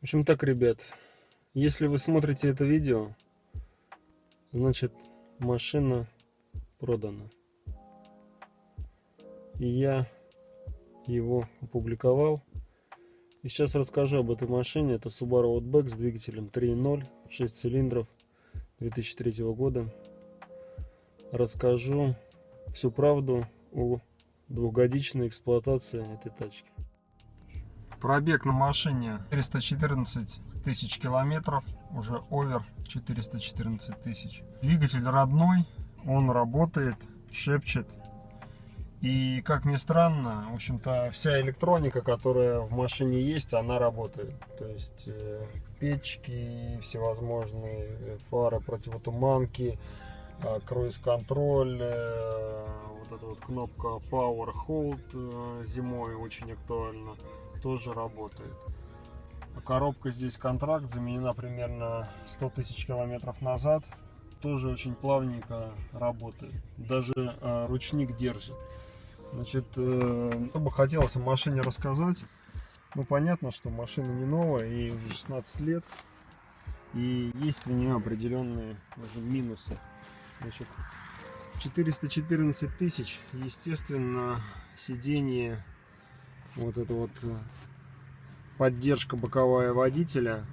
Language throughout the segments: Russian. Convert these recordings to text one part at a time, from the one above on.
В общем так, ребят, если вы смотрите это видео, значит машина продана. И я его опубликовал. И сейчас расскажу об этой машине. Это Subaru Outback с двигателем 3.0, 6 цилиндров, 2003 года. Расскажу всю правду о двухгодичной эксплуатации этой тачки. Пробег на машине 414 тысяч километров, уже овер 414 тысяч. Двигатель родной, он работает, шепчет. И как ни странно, в общем-то, вся электроника, которая в машине есть, она работает. То есть печки всевозможные, фары противотуманки, круиз-контроль, вот эта вот кнопка Power Hold зимой очень актуальна, тоже работает. Коробка здесь контракт, заменена примерно 100 тысяч километров назад, тоже очень плавненько работает, даже ручник держит. Значит, что бы хотелось о машине рассказать. Ну, понятно, что машина не новая, ей уже 16 лет, и есть у нее определенные уже минусы. Значит, 414 тысяч, естественно, сиденье, вот это вот поддержка боковая водителя,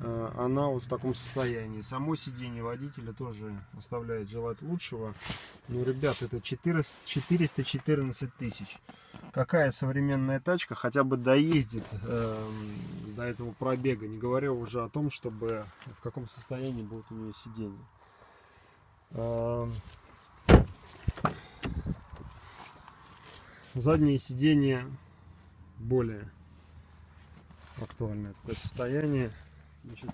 она вот в таком состоянии. Само сиденье водителя тоже оставляет желать лучшего. Ну, ребят, это 414 тысяч. Какая современная тачка хотя бы доездит до этого пробега, не говоря уже о том, чтобы в каком состоянии будет у нее сиденье. Задние сиденья более актуальное такое состояние. Значит,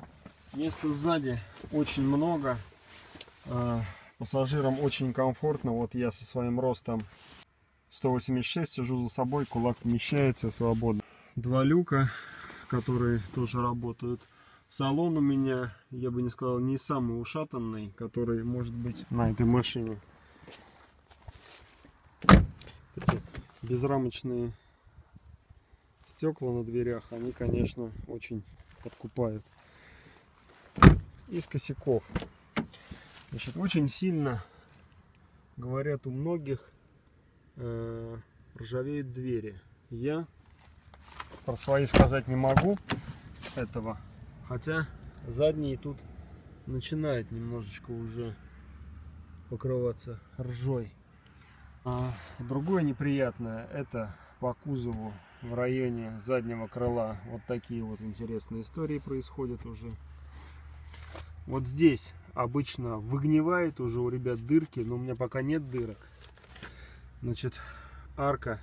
места сзади очень много, пассажирам очень комфортно. Вот я со своим ростом 186 сижу за собой, кулак вмещается свободно. Два люка, которые тоже работают. Салон у меня, я бы не сказал, не самый ушатанный, который может быть на этой машине. Эти безрамочные стекла на дверях, они, конечно, очень подкупают. Из косяков, значит, очень сильно, говорят, у многих ржавеют двери. Я про свои сказать не могу этого, хотя задние тут начинают немножечко уже покрываться ржой. Другое неприятное, это по кузову в районе заднего крыла вот такие вот интересные истории происходят уже. Вот здесь обычно выгнивает уже у ребят дырки, но у меня пока нет дырок. Значит, арка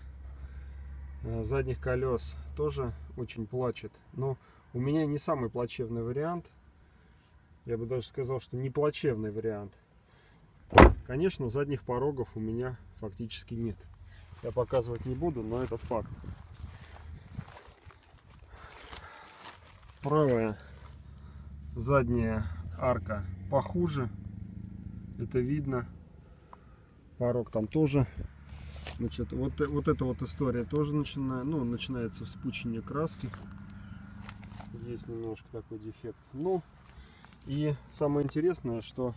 задних колес тоже очень плачет. Но у меня не самый плачевный вариант. Я бы даже сказал, что не плачевный вариант. Конечно, задних порогов у меня фактически нет. Я показывать не буду, но это факт. Правая задняя арка похуже, это видно. Порог там тоже. Значит, вот эта вот история тоже начинается вспучение краски. Есть немножко такой дефект. Ну и самое интересное, что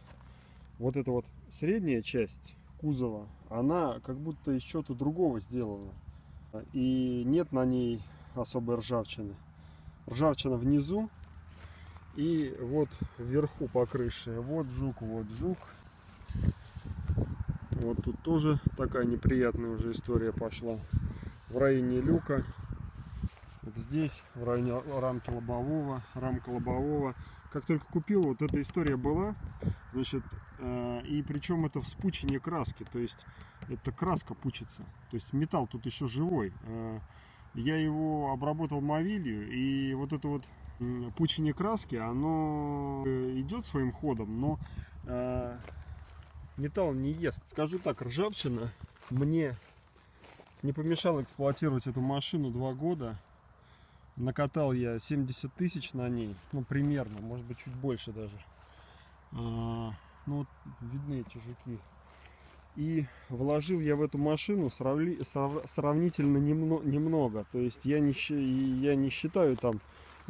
вот эта вот средняя часть кузова, она как будто из чего-то другого сделана. И нет на ней особой ржавчины. Ржавчина внизу и вот вверху по крыше. Вот жук, вот жук. Вот тут тоже такая неприятная уже история пошла. В районе люка. Вот здесь, в районе рамка лобового. Как только купил, вот эта история была. Значит, и причем это вспучение краски. То есть это краска пучится. То есть металл тут еще живой. Я его обработал мовилью, и вот это вот пучение краски, оно идет своим ходом, но металл не ест. Скажу так, ржавчина мне не помешала эксплуатировать эту машину 2 года. Накатал я 70 тысяч на ней, ну примерно, может быть чуть больше даже. Ну вот видны эти жуки. И вложил я в эту машину сравнительно немного. То есть я не считаю там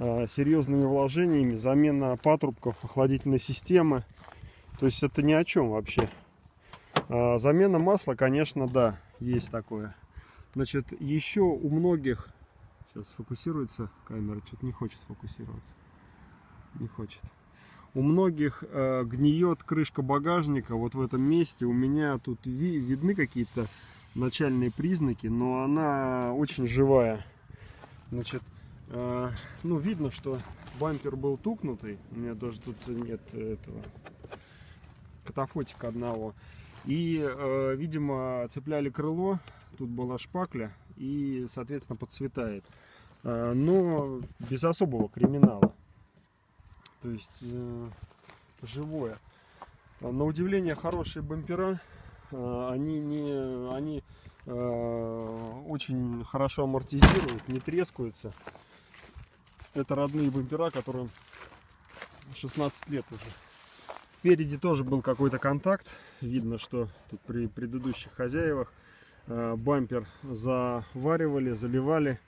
серьезными вложениями, замена патрубков, охладительной системы. То есть это ни о чем вообще. Замена масла, конечно, да, есть такое. Значит, еще у многих... Сейчас сфокусируется камера, что-то не хочет фокусироваться. Не хочет. У многих гниет крышка багажника вот в этом месте. У меня тут видны какие-то начальные признаки, но она очень живая. Значит, ну, видно, что бампер был тукнутый. У меня даже тут нет этого катафотика одного. И, видимо, цепляли крыло. Тут была шпакля и, соответственно, подцветает. Но без особого криминала. То есть живое. На удивление хорошие бампера. Они очень хорошо амортизируют, не трескаются. Это родные бампера, которым 16 лет уже. Спереди тоже был какой-то контакт. Видно, что тут при предыдущих хозяевах бампер заваривали, заливали.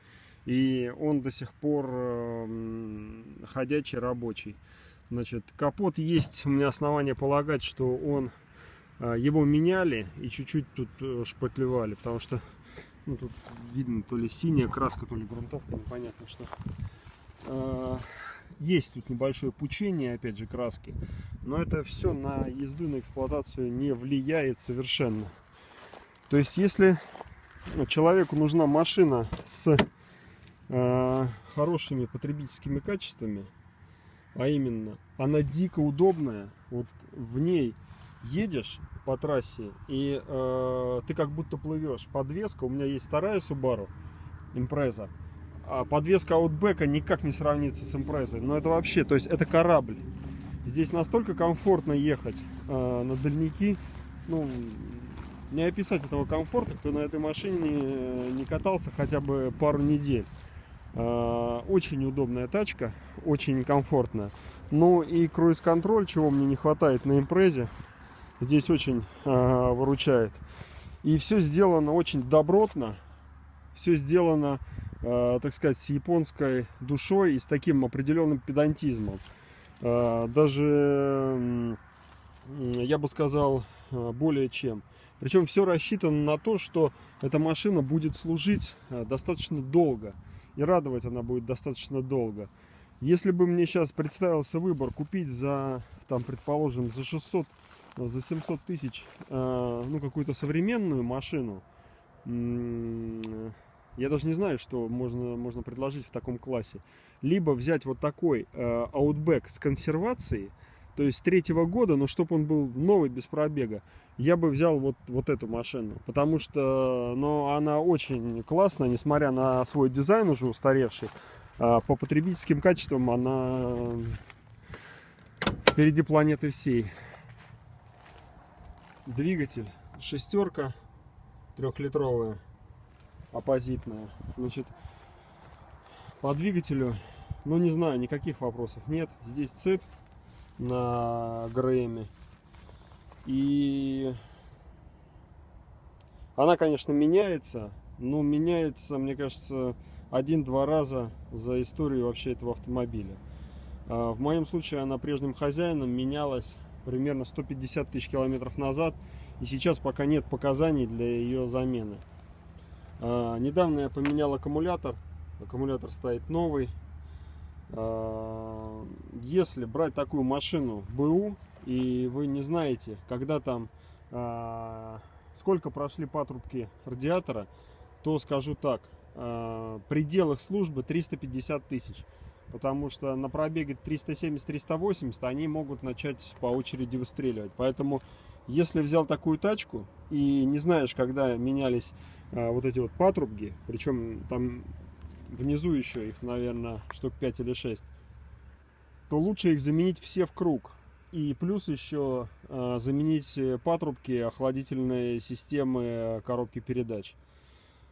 И он до сих пор ходячий, рабочий. Значит, капот есть, у меня основания полагать, что его меняли и чуть-чуть тут шпатлевали, потому что ну, тут видно то ли синяя краска, то ли грунтовка, непонятно что. Есть тут небольшое пучение, опять же, краски, но это все на езду, на эксплуатацию не влияет совершенно. То есть, если человеку нужна машина с хорошими потребительскими качествами, а именно она дико удобная, вот в ней едешь по трассе и ты как будто плывешь. Подвеска, у меня есть вторая Subaru Impreza, а подвеска Outback никак не сравнится с Impreza, но это вообще, то есть это корабль. Здесь настолько комфортно ехать на дальники, ну, не описать этого комфорта, кто на этой машине не катался хотя бы пару недель. Очень удобная тачка, очень комфортная. Ну и круиз-контроль, чего мне не хватает на Импрезе, здесь очень выручает. И все сделано очень добротно, все сделано, так сказать, с японской душой и с таким определенным педантизмом. Даже, я бы сказал, более чем. Причем все рассчитано на то, что эта машина будет служить достаточно долго. И радовать она будет достаточно долго. Если бы мне сейчас представился выбор купить за, там, предположим, за 600, за 700 тысяч, ну, какую-то современную машину, я даже не знаю, что можно предложить в таком классе. Либо взять вот такой Outback с консервацией, то есть 3-го года, но чтобы он был новый, без пробега, я бы взял вот эту машину. Потому что она очень классная, несмотря на свой дизайн уже устаревший. По потребительским качествам она впереди планеты всей. Двигатель шестерка 3-литровая, оппозитная. Значит, по двигателю, ну не знаю, никаких вопросов нет. Здесь цепь на ГРМе. И она, конечно, меняется, но меняется, мне кажется, 1-2 раза за историю вообще этого автомобиля. В моем случае она прежним хозяином менялась примерно 150 тысяч километров назад, и сейчас пока нет показаний для ее замены. Недавно я поменял аккумулятор стоит новый. Если брать такую машину БУ, и вы не знаете, когда там сколько прошли патрубки радиатора, то скажу так, предел их службы 350 тысяч, потому что на пробеге 370-380 они могут начать по очереди выстреливать. Поэтому если взял такую тачку и не знаешь, когда менялись вот эти вот патрубки, причем там внизу еще их, наверное, штук 5 или 6, то лучше их заменить все в круг. И плюс еще заменить патрубки охладительной системы коробки передач.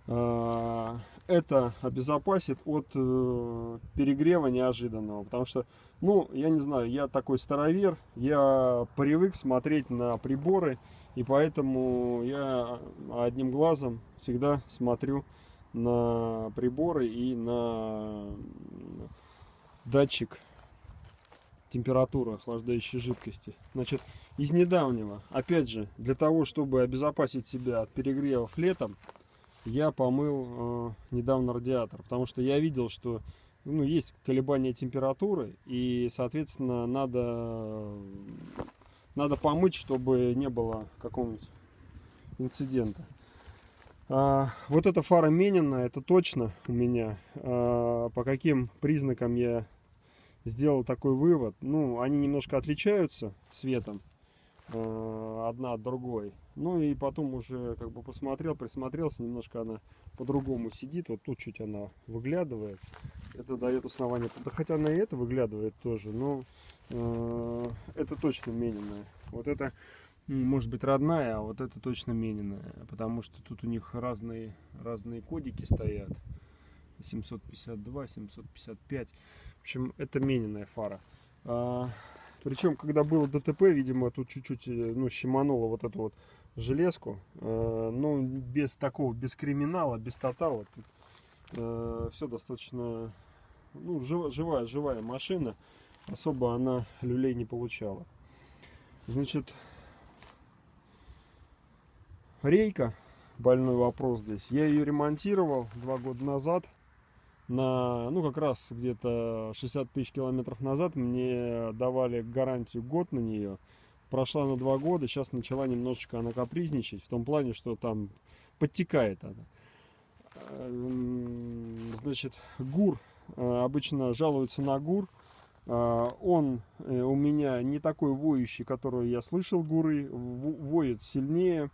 Это обезопасит от перегрева неожиданного. Потому что, ну, я не знаю, я такой старовер, я привык смотреть на приборы, и поэтому я одним глазом всегда смотрю на приборы и на датчик температуры охлаждающей жидкости. Значит, из недавнего, опять же, для того, чтобы обезопасить себя от перегревов летом, я помыл недавно радиатор, потому что я видел, что есть колебания температуры, и, соответственно, надо помыть, чтобы не было какого-нибудь инцидента. Вот эта фара Менина, это точно у меня. По каким признакам я сделал такой вывод? Они немножко отличаются цветом, одна от другой. И потом уже как бы посмотрел, присмотрелся, немножко она по-другому сидит. Вот тут чуть она выглядывает. Это дает основание. Да, хотя она и это выглядывает тоже, но это точно Мениная. Вот это может быть родная, а вот это точно Мениная, потому что тут у них разные кодики стоят. 752, 755. В общем, это Мениная фара. Причем, когда было ДТП, видимо, тут чуть-чуть щемануло вот эту вот железку. Без такого, без криминала, без тотала. Тут все достаточно, живая машина. Особо она люлей не получала. Значит, рейка, больной вопрос здесь. Я ее ремонтировал 2 года назад. Как раз где-то 60 тысяч километров назад мне давали гарантию год на нее. Прошла на 2 года, сейчас начала немножечко она капризничать, в том плане, что там подтекает она. Значит, ГУР, обычно жалуются на ГУР. Он у меня не такой воющий, который я слышал, ГУРы, воет сильнее.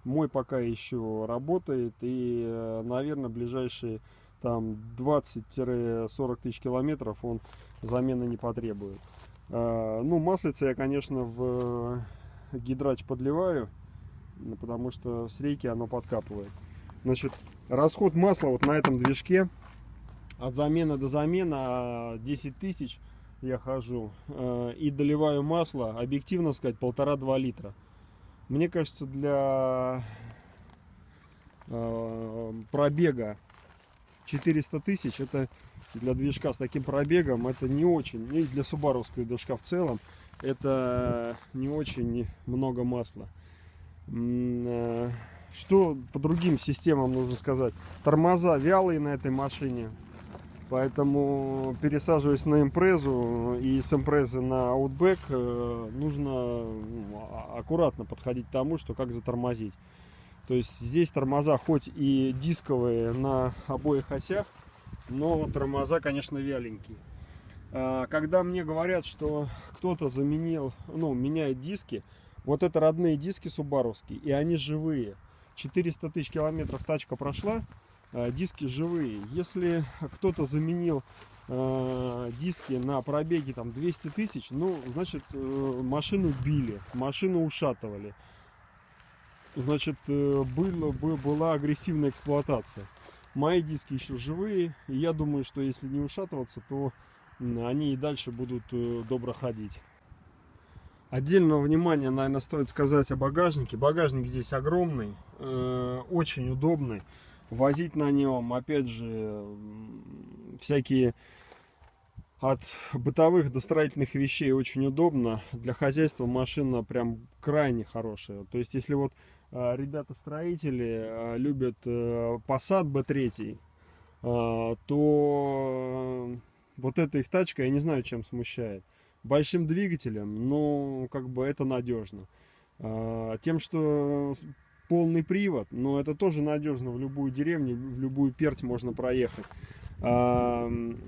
Мой пока еще работает, и, наверное, ближайшие там 20-40 тысяч километров он замены не потребует. Маслица я, конечно, в гидрач подливаю, потому что с рейки оно подкапывает. Значит, расход масла вот на этом движке от замены до замены 10 тысяч я хожу и доливаю масло, объективно сказать, 1,5-2 литра. Мне кажется, для пробега 400 тысяч, это для движка с таким пробегом, это не очень, и для субаровского движка в целом, это не очень много масла. Что по другим системам нужно сказать? Тормоза вялые на этой машине, поэтому, пересаживаясь на импрезу и с импрезы на Outback, нужно аккуратно подходить к тому, что как затормозить. То есть здесь тормоза хоть и дисковые на обоих осях, но тормоза, конечно, вяленькие. Когда мне говорят, что кто-то меняет диски, вот это родные диски субаровские, и они живые. 400 тысяч километров тачка прошла, диски живые. Если кто-то заменил диски на пробеге там 200 тысяч, значит, машину били, машину ушатывали. Значит, была агрессивная эксплуатация. Мои диски еще живые, и я думаю, что если не ушатываться, то они и дальше будут добро ходить. Отдельного внимания, наверное, стоит сказать о багажнике. Багажник здесь огромный, очень удобный. Возить на нем, опять же, всякие от бытовых до строительных вещей очень удобно. Для хозяйства машина прям крайне хорошая. То есть, если вот ребята-строители любят Passat B3, то вот эта их тачка, я не знаю, чем смущает. Большим двигателем, но как бы это надежно. Тем, что полный привод, но это тоже надежно. В любую деревню, в любую перть можно проехать.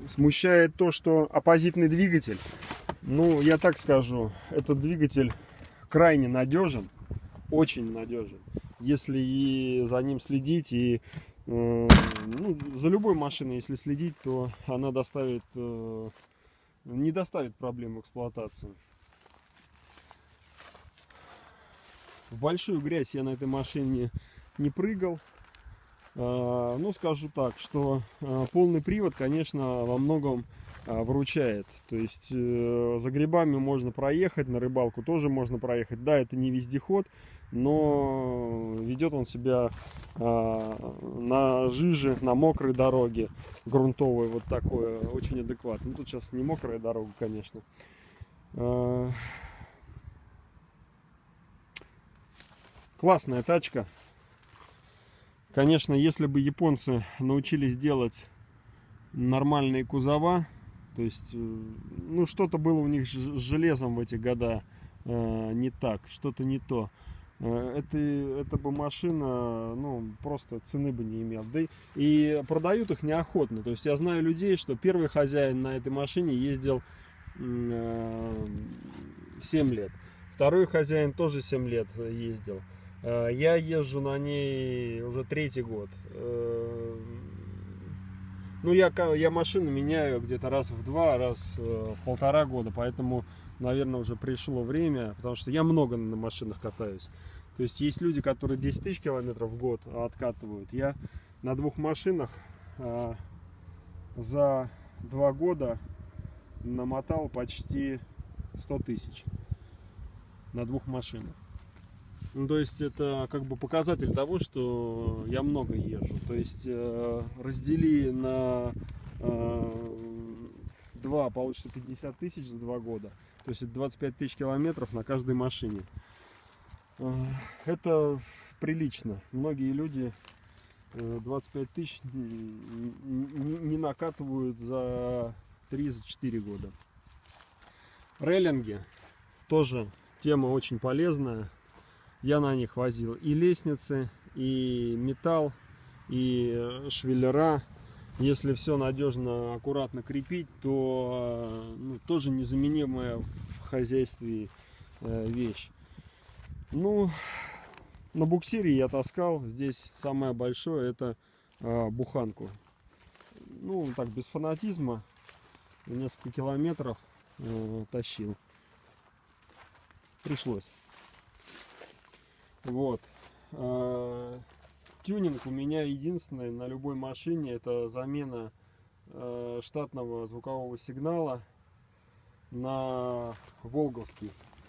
Смущает то, что оппозитный двигатель, я так скажу, этот двигатель крайне надежен. Очень надежен, если и за ним следить, и за любой машиной, если следить, то она не доставит проблем в эксплуатации. В большую грязь я на этой машине не прыгал. Скажу так, что полный привод, конечно, во многом выручает. То есть за грибами можно проехать, на рыбалку тоже можно проехать. Да, это не вездеход, но ведет он себя на жиже, на мокрой дороге грунтовой, вот такое, очень адекватно. Ну, тут сейчас не мокрая дорога, конечно. Классная тачка. Конечно, если бы японцы научились делать нормальные кузова, то есть, ну, что-то было у них с железом в эти года не так, что-то не то. Это бы машина, ну, просто цены бы не имела. Да и продают их неохотно. То есть я знаю людей, что первый хозяин на этой машине ездил 7 лет. Второй хозяин тоже 7 лет ездил. Я езжу на ней уже 3-й год. Ну, я машину меняю где-то раз в 2, раз в 1,5 года. Поэтому, наверное, уже пришло время. Потому что я много на машинах катаюсь. То есть есть люди, которые 10 тысяч километров в год откатывают. Я на 2 машинах за 2 года намотал почти 100 тысяч. На 2 машинах. Ну, то есть это как бы показатель того, что я много езжу. То есть раздели на 2, получится 50 тысяч за 2 года. То есть это 25 тысяч километров на каждой машине. Это прилично. Многие люди 25 тысяч не накатывают за 3-4 года. Рейлинги тоже тема очень полезная. Я на них возил и лестницы, и металл, и швеллера. Если все надежно, аккуратно крепить, то тоже незаменимая в хозяйстве вещь. Ну, на буксире я таскал. Здесь самое большое — это буханку. Ну, так, без фанатизма. Несколько километров тащил. Пришлось. Вот. Тюнинг у меня единственный на любой машине — это замена штатного звукового сигнала на волговский.